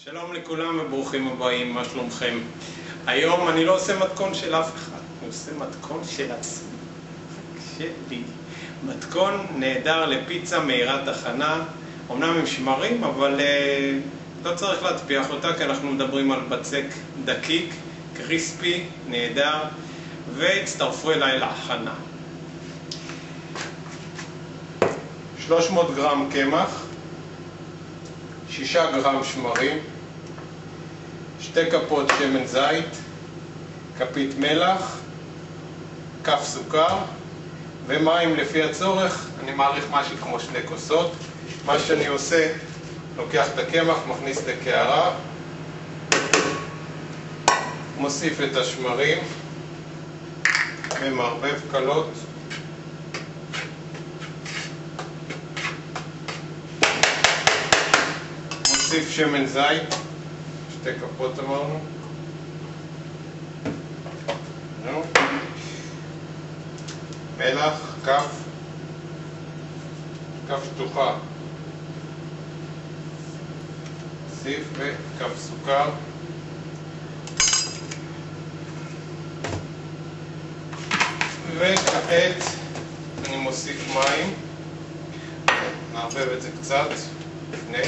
שלום לכולם וברוכים הבאים, מה שלומכם? היום אני לא עושה מתכון של אף אחד, אני עושה מתכון של עצמי. שלי. מתכון נהדר לפיצה מהירת הכנה, אמנם עם שמרים, אבל לא צריך להטפיח אותה כי אנחנו מדברים על בצק דקיק, קריספי, נהדר, והצטרפו אליי להכנה. 300 גרם קמח, 6 גרם שמרים, 2 כפות שמן זית, כפית מלח, כף סוכר ומים לפי הצורך. אני מעריך משהו כמו 2 כוסות. מה שאני עושה, לוקח את הקמח, מכניס לקערה, מוסיף את השמרים ומערבב קלות. מוסיף שמן זית, 2 כפות אמרנו. מלח, כף שטוחה. מוסיף וכף סוכר. וכעת אני מוסיף מים. נערבב את זה קצת לפני.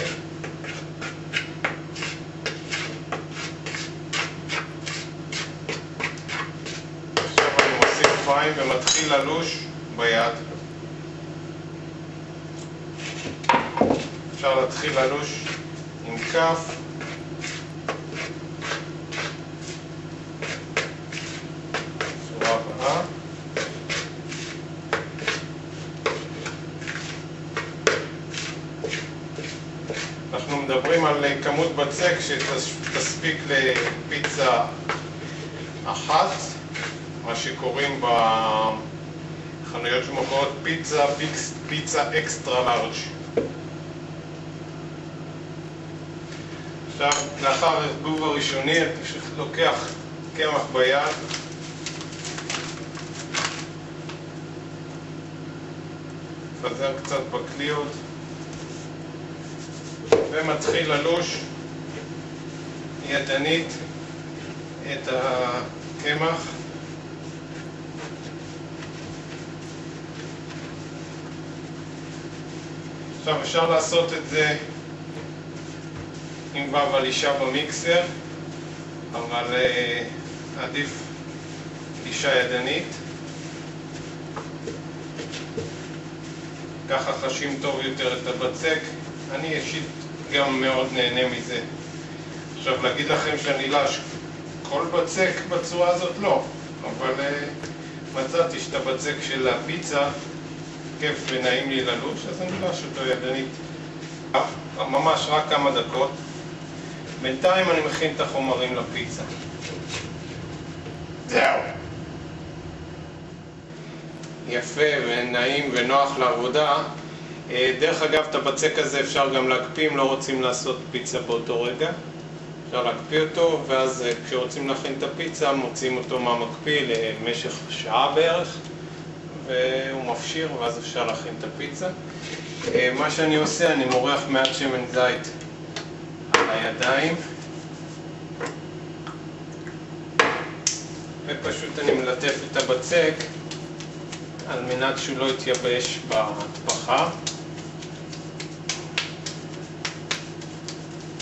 מים ומתחיל ללוש ביד. אפשר להתחיל ללוש עם כף, צורה הבאה. אנחנו מדברים על כמות בצק שתספיק לפיצה אחת, מה שקוראים בחנויות שמוכרות פיצה אקסטרה לארג'. עכשיו, לאחר הערבוב הראשוני, אני פשוט לוקח קמח ביד, מפזר קצת בקליות ומתחיל ללוש ידנית את הקמח. עכשיו אפשר לעשות את זה עם וו לישה במיקסר, אבל עדיף לישה ידנית. ככה חשים טוב יותר את הבצק. אני אישית גם מאוד נהנה מזה. עכשיו להגיד לכם שאני לש כל בצק בצורה הזאת לא, אבל מצאתי שאת הבצק של הפיצה כיף ונעים לי ללוש, אז אני לש אותו ידנית ממש רק כמה דקות. בינתיים אני מכין את החומרים לפיצה. זהו. יפה ונעים ונוח לעבודה. דרך אגב, את הבצק הזה אפשר גם להקפיא אם לא רוצים לעשות פיצה באותו רגע. אפשר להקפיא אותו, ואז כשרוצים להכין את הפיצה מוצאים אותו מהמקפיא למשך שעה בערך, והוא מפשיר, ואז אפשר להכין את הפיצה. מה שאני עושה, אני מורח מעט שמן זית על הידיים, ופשוט אני מלטף את הבצק על מנת שהוא לא יתייבש בהטבחה.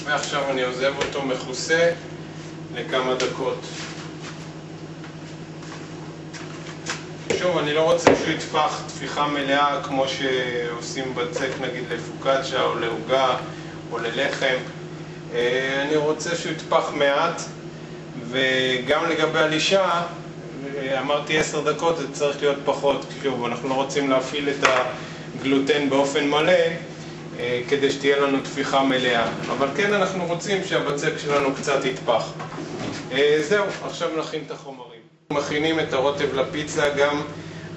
ועכשיו אני עוזב אותו מכוסה לכמה דקות. שוב, אני לא רוצה שהוא יטפח טפיחה מלאה כמו שעושים בצק נגיד לפוקאצ'ה או לעוגה או ללחם. אני רוצה שהוא יטפח מעט, וגם לגבי הלישה, אמרתי 10 דקות, זה צריך להיות פחות. שוב, אנחנו לא רוצים להפעיל את הגלוטן באופן מלא כדי שתהיה לנו טפיחה מלאה, אבל כן אנחנו רוצים שהבצק שלנו קצת יטפח. זהו, עכשיו נכין את החומרים. מכינים את הרוטב לפיצה, גם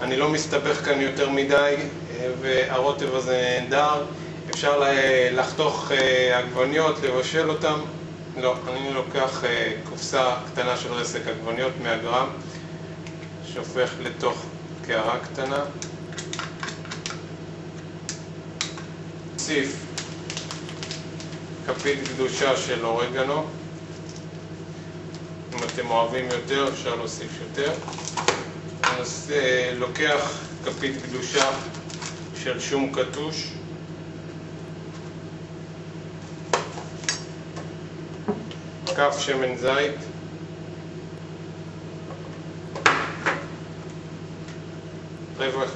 אני לא מסתבך כאן יותר מדי, והרוטב הזה נהדר. אפשר לחתוך עגבניות, לבשל אותם. לא, אני לוקח קופסה קטנה של רסק עגבניות 100 גרם, שופך לתוך קערה קטנה, מוסיף כפית גדושה של אורגנו. אם אתם אוהבים יותר, אפשר להוסיף יותר. אז לוקח כפית גדושה של שום קטוש. כף שמן זית.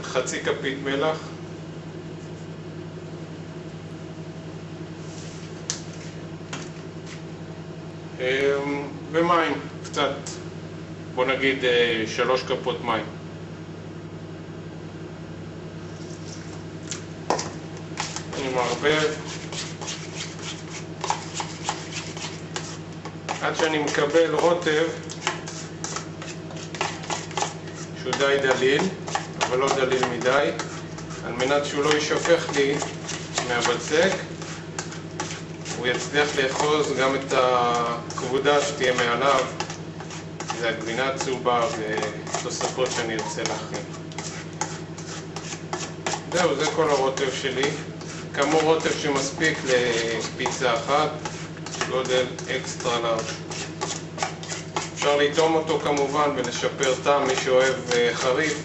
חצי כפית מלח. ומים, קצת, בוא נגיד 3 כפות מים. אני מערבב עד שאני מקבל רוטב שהוא די דליל, אבל לא דליל מדי, על מנת שהוא לא יישפך לי מהבצק. הוא יצליח לאחוז גם את הכבודה שתהיה מעליו, זה הגבינה הצהובה ותוספות שאני ארצה להכין. זהו, זה כל הרוטב שלי. כאמור רוטב שמספיק לפיצה אחת, גודל אקסטרה לארג'. אפשר לטעום אותו כמובן ולשפר טעם. מי שאוהב חריף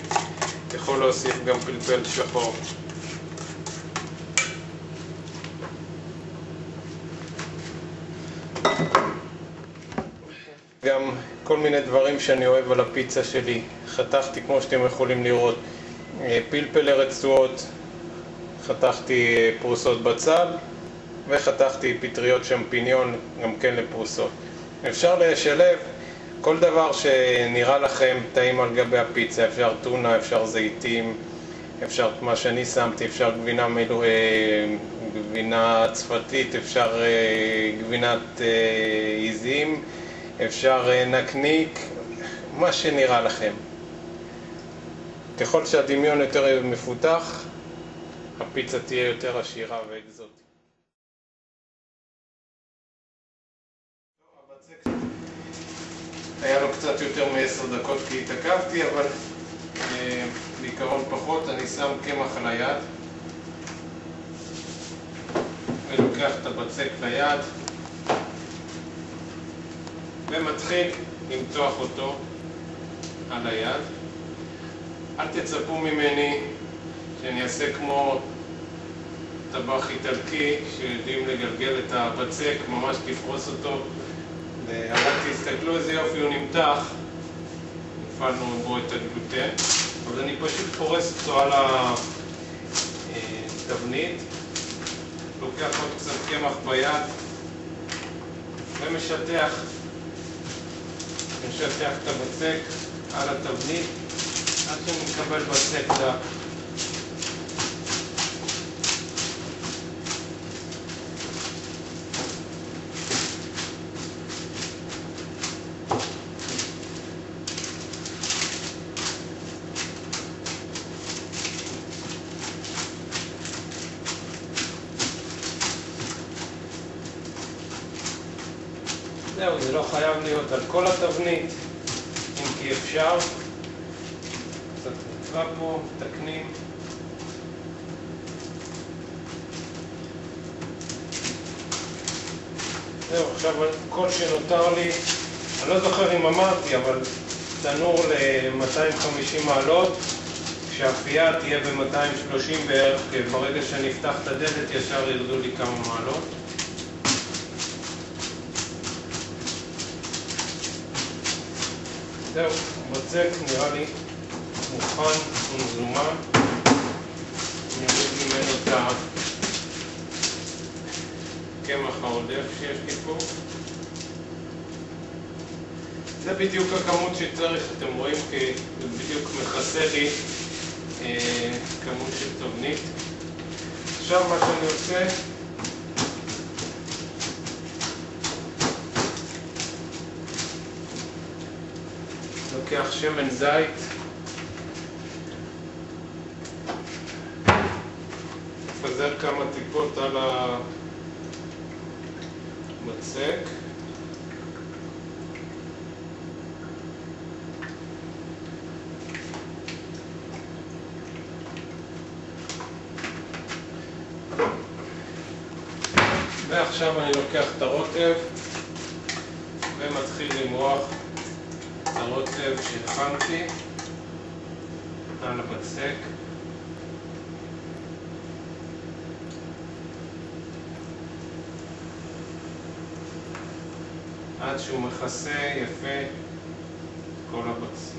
יכול להוסיף גם פלפל שחור. גם כל מיני דברים שאני אוהב על הפיצה שלי. חתכתי, כמו שאתם יכולים לראות, פלפל רצועות, חתכתי פרוסות בצל וחתכתי פטריות שמפיניון גם כן לפרוסות. אפשר לשלב כל דבר שנראה לכם טעים על גבי הפיצה. אפשר טונה, אפשר זיתים, אפשר מה שאני שמתי, אפשר גבינה צפתית, אפשר גבינת עיזים, אפשר נקניק, מה שנראה לכם. ככל שהדמיון יותר מפותח, הפיצה תהיה יותר עשירה ואקזוטית. היה לו קצת יותר מ10 דקות כי התעכבתי, אבל בעיקרון פחות. אני שם קמח על היד ולוקח את הבצק ליד ומתחיל למתוח אותו על היד. אל תצפו ממני שאני אעשה כמו טבח איטלקי שיודעים לגלגל את הבצק, ממש תפרוס אותו. אבל תסתכלו איזה יופי הוא נמתח, הפעלנו בו את הגלוטן. אז אני פשוט פורס אותו על התבנית, לוקח עוד קצת קמח ביד ומשטח את הבצק על התבנית עד שנקבל בצק דק. זהו, זה לא חייב להיות על כל התבנית, אם כי אפשר. קצת נצבע פה, תקנים. זהו, עכשיו כל שנותר לי, אני לא זוכר אם אמרתי, אבל תנור ל-250 מעלות, כשהאפייה תהיה ב-230 בערך, כי ברגע שאני אפתח את הדלת ישר ירדו לי כמה מעלות. זהו, הבצק נראה לי מוכן ומזומן. אני אוריד ממנו את הקמח העודף שיש לי פה. זה בדיוק הכמות שצריך, אתם רואים כי זה בדיוק מכסה לי כמות של תבנית. עכשיו מה שאני עושה, לוקח שמן זית, מפזר כמה טיפות על הבצק, ועכשיו אני לוקח את הרוטב ומתחיל למרוח את הרוטב שהכנתי על הבצק. עד שהוא מכסה יפה את כל הבצק.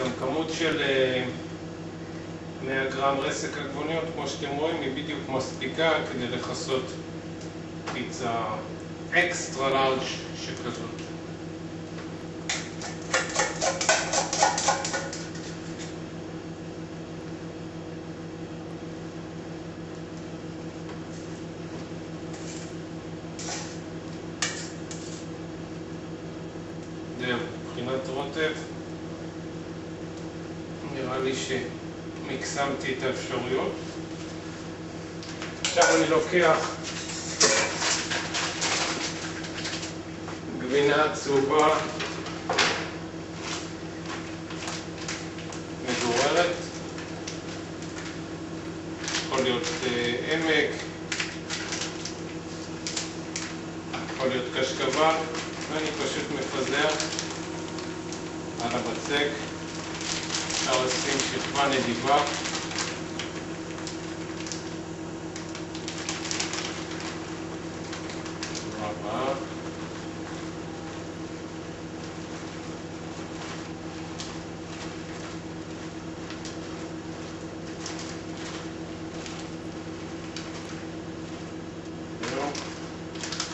גם כמות של 100 גרם רסק עגבניות, כמו שאתם רואים, היא בדיוק מספיקה כדי לכסות פיצה אקסטרה לארג' שכזאת. זהו, מבחינת רוטב נראה לי שמקסמתי את האפשרויות. עכשיו אני לוקח גבינה צהובה מדוררת, יכול להיות עמק, יכול להיות קשקבל, ואני פשוט מפזר על הבצק. אפשר לשים שכבה נדיבה. רבה.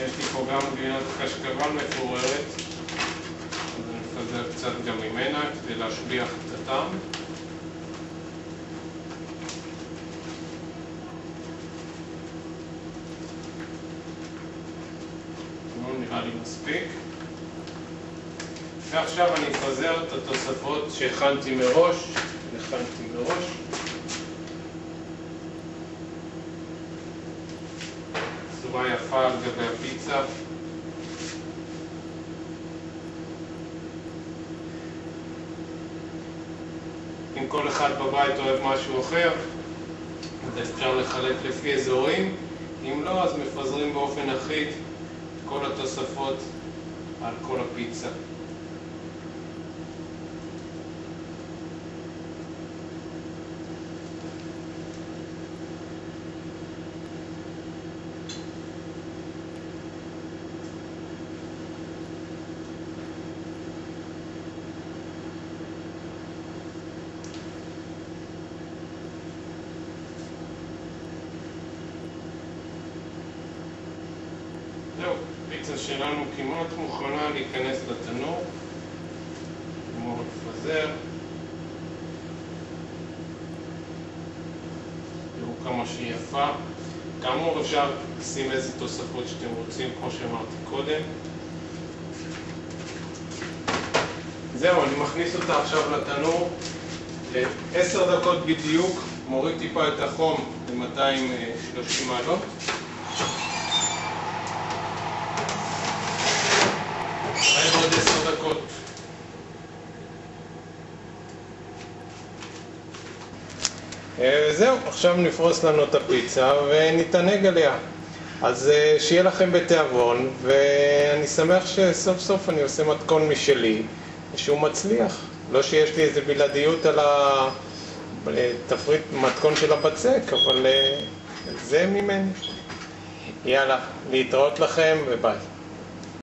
יש לי פה גם גבינת קשקבל מפוררת, אז אני מפזר קצת גם ממנה כדי להשביח את הטעם. נראה לי מספיק. ועכשיו אני אפזר את התוספות שהכנתי מראש. צורה יפה על גבי הפיצה. אם כל אחד בבית אוהב משהו אחר, אז אפשר לחלק לפי אזורים. אם לא, אז מפזרים באופן אחיד כל התוספות על כל הפיצה. זהו, הפיצה שלנו כמעט מוכנה להיכנס לתנור. נגמור לפזר. תראו כמה שהיא יפה. כאמור אפשר לשים איזה תוספות שאתם רוצים, כמו שאמרתי קודם. זהו, אני מכניס אותה עכשיו לתנור ל10 דקות בדיוק. מוריד טיפה את החום ל-230 מעלות. עוד 10 דקות. זהו, עכשיו נפרוס לנו את הפיצה ונתענג עליה. אז שיהיה לכם בתיאבון, ואני שמח שסוף סוף אני עושה מתכון משלי שהוא מצליח. לא שיש לי איזה בלעדיות על התפריט מתכון של הבצק, אבל זה ממני. יאללה, להתראות לכם וביי.